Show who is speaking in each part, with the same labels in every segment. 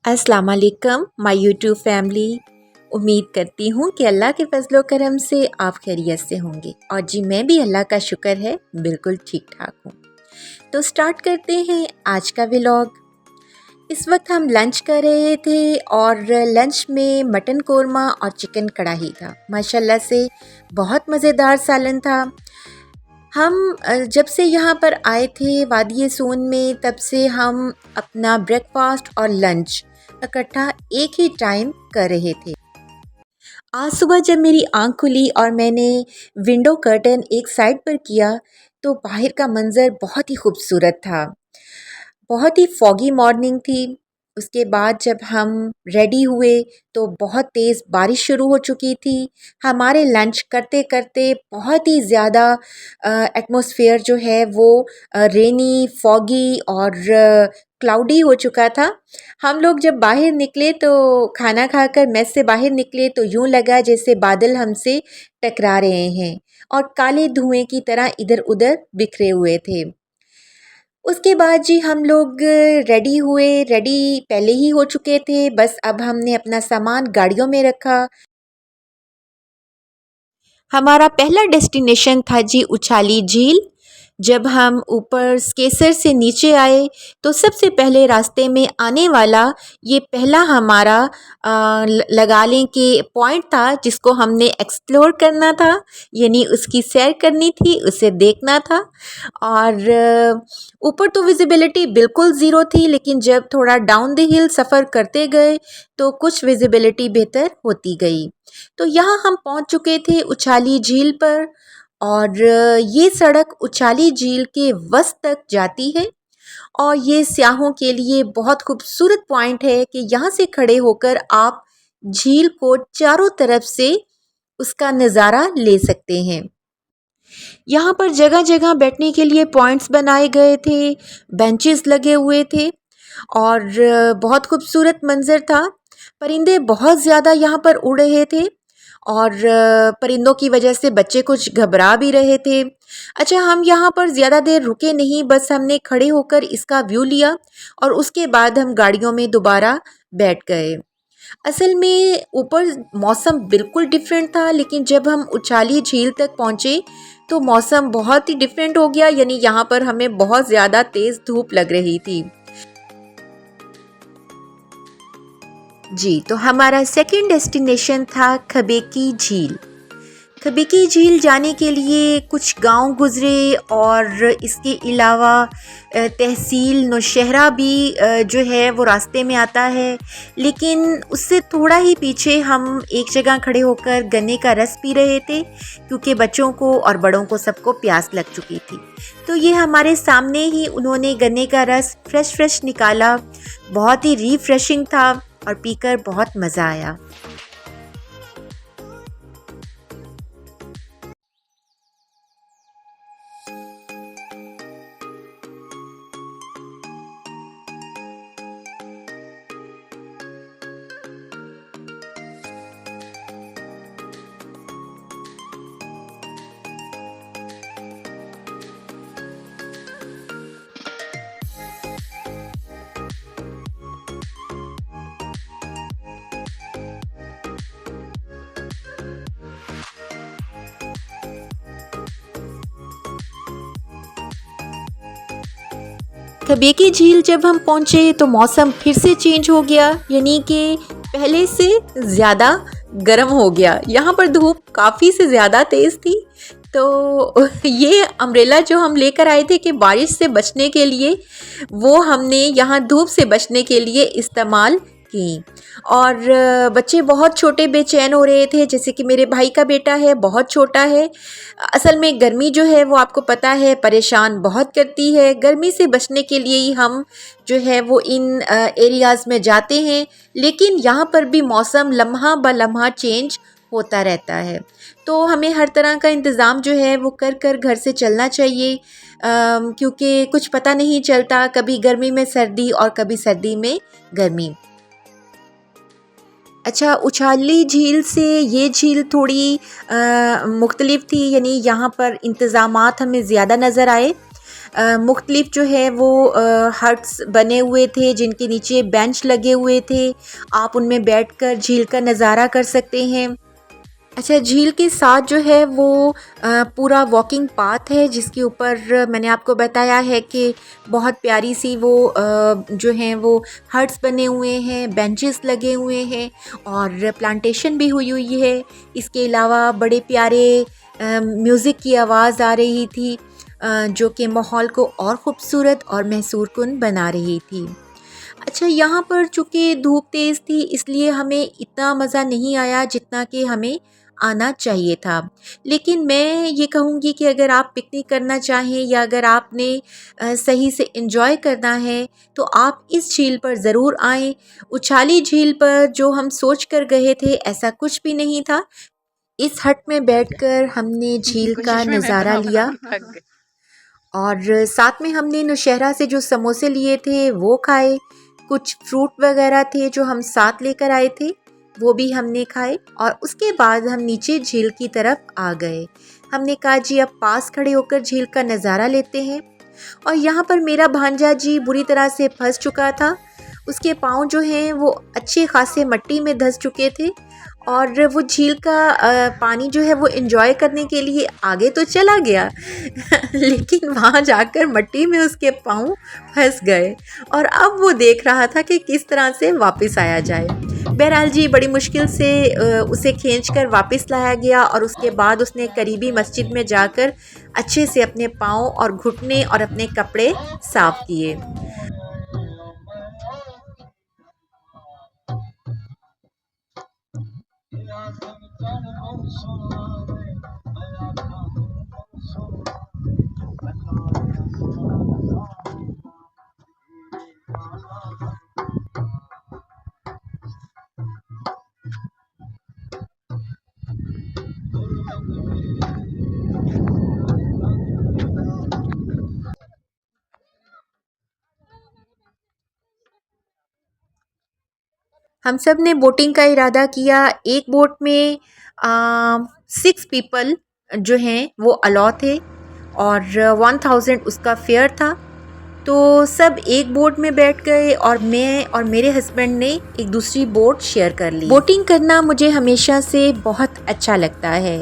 Speaker 1: अस्सलाम वालेकुम my YouTube family. उम्मीद करती हूँ कि अल्लाह के फजलो करम से आप खैरियत से होंगे और जी मैं भी अल्लाह का शुक्र है बिल्कुल ठीक ठाक हूँ। तो स्टार्ट करते हैं आज का व्लॉग। इस वक्त हम लंच कर रहे थे और लंच में मटन कोरमा और चिकन कढ़ाई था। माशाल्लाह से बहुत मज़ेदार सालन था। हम जब से यहाँ पर आए थे वादिये सोन में तब से हम अपना ब्रेकफास्ट और लंच इकट्ठा एक ही टाइम कर रहे थे। आज सुबह जब मेरी आंख खुली और मैंने विंडो कर्टन एक साइड पर किया तो बाहर का मंज़र बहुत ही खूबसूरत था। बहुत ही फॉगी मॉर्निंग थी। उसके बाद जब हम रेडी हुए तो बहुत तेज़ बारिश शुरू हो चुकी थी। हमारे लंच करते करते बहुत ही ज़्यादा एटमॉस्फेयर जो है वो रेनी, फॉगी और क्लाउडी हो चुका था। हम लोग जब बाहर निकले तो खाना खाकर मेस से बाहर निकले तो यूँ लगा जैसे बादल हमसे टकरा रहे हैं और काले धुएं की तरह इधर उधर बिखरे हुए थे। उसके बाद जी हम लोग रेडी हुए। रेडी पहले ही हो चुके थे, बस अब हमने अपना सामान गाड़ियों में रखा। हमारा पहला डेस्टिनेशन था जी उछाली झील। जब हम ऊपर स्केसर से नीचे आए तो सबसे पहले रास्ते में आने वाला ये पहला हमारा लगा लें कि पॉइंट था जिसको हमने एक्सप्लोर करना था, यानी उसकी सैर करनी थी, उसे देखना था। और ऊपर तो विजिबिलिटी बिल्कुल ज़ीरो थी, लेकिन जब थोड़ा डाउन द हिल सफ़र करते गए तो कुछ विजिबिलिटी बेहतर होती गई। तो यहाँ हम पहुँच चुके थे उछाली झील पर और ये सड़क उछाली झील के वस्त तक जाती है और ये सियाहों के लिए बहुत खूबसूरत पॉइंट है कि यहाँ से खड़े होकर आप झील को चारों तरफ से उसका नज़ारा ले सकते हैं। यहाँ पर जगह जगह बैठने के लिए पॉइंट्स बनाए गए थे, बेंचेस लगे हुए थे और बहुत खूबसूरत मंज़र था। परिंदे बहुत ज़्यादा यहाँ पर उड़ रहे थे और परिंदों की वजह से बच्चे कुछ घबरा भी रहे थे। अच्छा, हम यहाँ पर ज़्यादा देर रुके नहीं, बस हमने खड़े होकर इसका व्यू लिया और उसके बाद हम गाड़ियों में दोबारा बैठ गए। असल में ऊपर मौसम बिल्कुल डिफरेंट था, लेकिन जब हम उछाली झील तक पहुँचे तो मौसम बहुत ही डिफरेंट हो गया, यानी यहाँ पर हमें बहुत ज़्यादा तेज़ धूप लग रही थी। जी, तो हमारा सेकंड डेस्टिनेशन था खबेकी झील। खबेकी झील जाने के लिए कुछ गांव गुज़रे और इसके अलावा तहसील नौशहरा भी जो है वो रास्ते में आता है, लेकिन उससे थोड़ा ही पीछे हम एक जगह खड़े होकर गन्ने का रस पी रहे थे क्योंकि बच्चों को और बड़ों को सबको प्यास लग चुकी थी। तो ये हमारे सामने ही उन्होंने गन्ने का रस फ्रेश निकाला। बहुत ही रिफ्रेशिंग था और पीकर बहुत मज़ा आया। खबेकी झील जब हम पहुँचे तो मौसम फिर से चेंज हो गया, यानी कि पहले से ज़्यादा गर्म हो गया। यहाँ पर धूप काफ़ी से ज़्यादा तेज़ थी, तो ये अम्ब्रेला जो हम लेकर आए थे कि बारिश से बचने के लिए, वो हमने यहाँ धूप से बचने के लिए इस्तेमाल की। और बच्चे बहुत छोटे बेचैन हो रहे थे, जैसे कि मेरे भाई का बेटा है, बहुत छोटा है। असल में गर्मी जो है वो आपको पता है परेशान बहुत करती है। गर्मी से बचने के लिए ही हम जो है वो इन एरियाज़ में जाते हैं, लेकिन यहाँ पर भी मौसम लम्हा ब लम्हा चेंज होता रहता है, तो हमें हर तरह का इंतज़ाम जो है वो कर कर घर से चलना चाहिए, क्योंकि कुछ पता नहीं चलता, कभी गर्मी में सर्दी और कभी सर्दी में गर्मी। अच्छा, उछाली झील से ये झील थोड़ी मुख्तलिफ थी, यानी यहाँ पर इंतज़ामात हमें ज़्यादा नज़र आए। मुख्तलिफ जो है वो हट्स बने हुए थे जिनके नीचे बेंच लगे हुए थे। आप उनमें बैठकर झील का नज़ारा कर सकते हैं। अच्छा, झील के साथ जो है वो पूरा वॉकिंग पाथ है जिसके ऊपर मैंने आपको बताया है कि बहुत प्यारी सी वो जो हैं वो हट्स बने हुए हैं, बेंचेस लगे हुए हैं और प्लांटेशन भी हुई हुई है। इसके अलावा बड़े प्यारे म्यूज़िक की आवाज़ आ रही थी जो कि माहौल को और ख़ूबसूरत और महसूरकुन बना रही थी। अच्छा, यहाँ पर चूँकि धूप तेज़ थी इसलिए हमें इतना मज़ा नहीं आया जितना कि हमें आना चाहिए था। लेकिन मैं ये कहूँगी कि अगर आप पिकनिक करना चाहें या अगर आपने सही से एंजॉय करना है तो आप इस झील पर ज़रूर आएँ। उछाली झील पर जो हम सोच कर गए थे ऐसा कुछ भी नहीं था। इस हट में बैठकर हमने झील का नज़ारा लिया और साथ में हमने नौशहरा से जो समोसे लिए थे वो खाए। कुछ फ्रूट वगैरह थे जो हम साथ लेकर आए थे वो भी हमने खाए और उसके बाद हम नीचे झील की तरफ आ गए। हमने कहा जी अब पास खड़े होकर झील का नज़ारा लेते हैं। और यहाँ पर मेरा भांजा जी बुरी तरह से फंस चुका था। उसके पाँव जो हैं वो अच्छे खासे मिट्टी में धंस चुके थे और वो झील का पानी जो है वो एंजॉय करने के लिए आगे तो चला गया लेकिन वहाँ जाकर मिट्टी में उसके पाँव फंस गए और अब वो देख रहा था कि किस तरह से वापस आया जाए। बहरहाल जी बड़ी मुश्किल से उसे खींचकर वापस लाया गया और उसके बाद उसने करीबी मस्जिद में जाकर अच्छे से अपने पाँव और घुटने और अपने कपड़े साफ़ किए। हम सब ने बोटिंग का इरादा किया। एक बोट में 6 पीपल जो हैं वो अलाउ थे और 1000 उसका फेयर था। तो सब एक बोट में बैठ गए और मैं और मेरे हस्बैंड ने एक दूसरी बोट शेयर कर ली। बोटिंग करना मुझे हमेशा से बहुत अच्छा लगता है।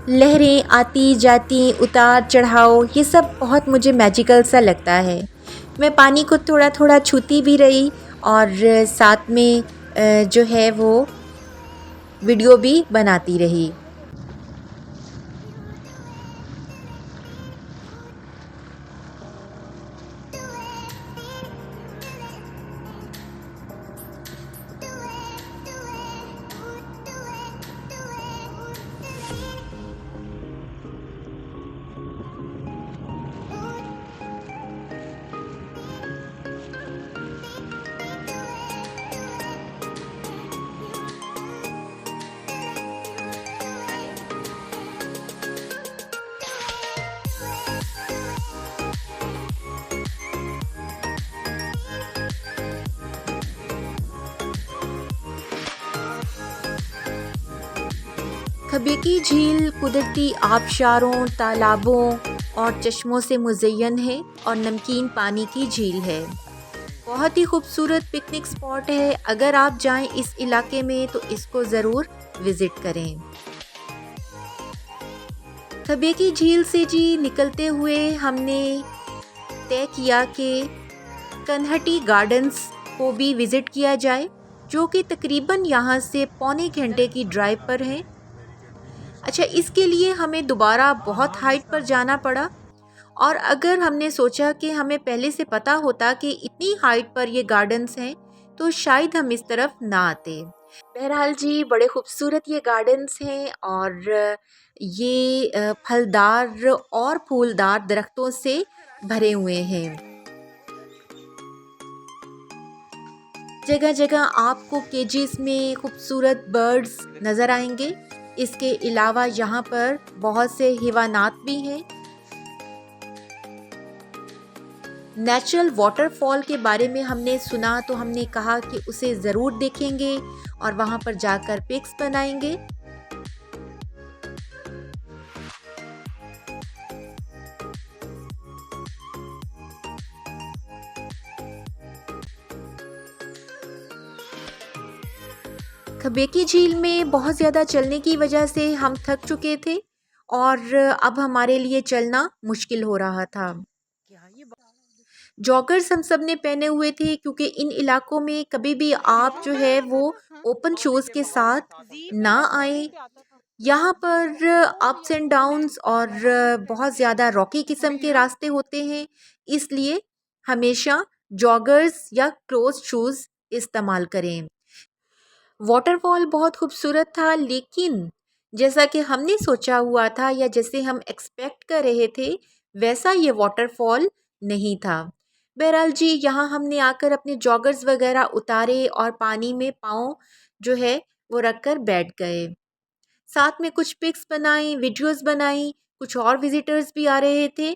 Speaker 1: लहरें आती जाती, उतार चढ़ाव, ये सब बहुत मुझे मैजिकल सा लगता है। मैं पानी को थोड़ा थोड़ा छूती भी रही और साथ में जो है वो वीडियो भी बनाती रही। खबीकी झील कुदरती आबशारों, तालाबों और चश्मों से मुज़य्यन है और नमकीन पानी की झील है। बहुत ही खूबसूरत पिकनिक स्पॉट है। अगर आप जाएं इस इलाके में तो इसको ज़रूर विज़िट करें। खबीकी झील से जी निकलते हुए हमने तय किया कि कन्हटी गार्डन्स को भी विज़िट किया जाए जो कि तकरीबन यहाँ से पौने घंटे की ड्राइव पर है। अच्छा, इसके लिए हमें दोबारा बहुत हाइट पर जाना पड़ा और अगर हमने सोचा कि हमें पहले से पता होता कि इतनी हाइट पर ये गार्डन्स हैं तो शायद हम इस तरफ ना आते। बहरहाल जी बड़े खूबसूरत ये गार्डन्स हैं और ये फलदार और फूलदार दरख्तों से भरे हुए हैं। जगह जगह आपको केजेस में खूबसूरत बर्ड्स नज़र आएंगे। इसके अलावा यहाँ पर बहुत से हैवानात भी हैं। नेचुरल वाटरफॉल के बारे में हमने सुना तो हमने कहा कि उसे ज़रूर देखेंगे और वहाँ पर जाकर पिक्स बनाएंगे। खबेकी झील में बहुत ज़्यादा चलने की वजह से हम थक चुके थे और अब हमारे लिए चलना मुश्किल हो रहा था। जॉगर्स हम सब ने पहने हुए थे क्योंकि इन इलाकों में कभी भी आप जो है वो ओपन शूज़ के साथ ना आए। यहाँ पर अप्स एंड डाउन्स और बहुत ज़्यादा रॉकी किस्म के रास्ते होते हैं, इसलिए हमेशा जॉगर्स या क्लोज शूज़ इस्तेमाल करें। वाटरफॉल बहुत खूबसूरत था, लेकिन जैसा कि हमने सोचा हुआ था या जैसे हम एक्सपेक्ट कर रहे थे वैसा ये वाटरफॉल नहीं था। बहरहाल जी, यहाँ हमने आकर अपने जॉगर्स वगैरह उतारे और पानी में पाँव जो है वो रख कर बैठ गए। साथ में कुछ पिक्स बनाई, वीडियोस बनाई, कुछ और विजिटर्स भी आ रहे थे।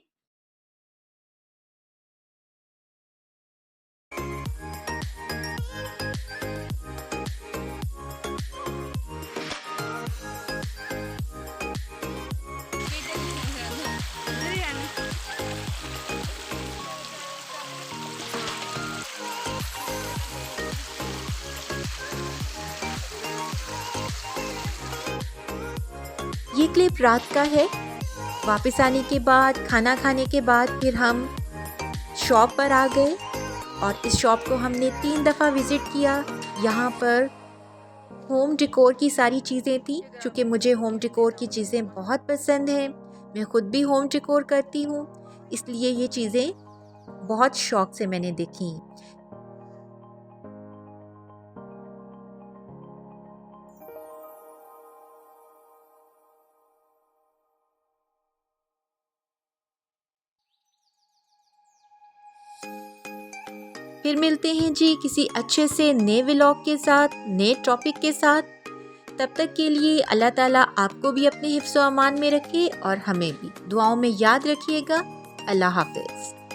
Speaker 1: ये क्लिप रात का है। वापस आने के बाद, खाना खाने के बाद फिर हम शॉप पर आ गए और इस शॉप को हमने 3 दफ़ा विज़िट किया। यहाँ पर होम डेकोर की सारी चीज़ें थी। चूँकि मुझे होम डेकोर की चीज़ें बहुत पसंद हैं, मैं ख़ुद भी होम डेकोर करती हूँ, इसलिए ये चीज़ें बहुत शौक़ से मैंने देखी। फिर मिलते हैं जी किसी अच्छे से नए व्लॉग के साथ, नए टॉपिक के साथ। तब तक के लिए अल्लाह ताला आपको भी अपने हिफ्ज़ व अमान में रखे और हमें भी दुआओं में याद रखिएगा। अल्लाह हाफ़िज़।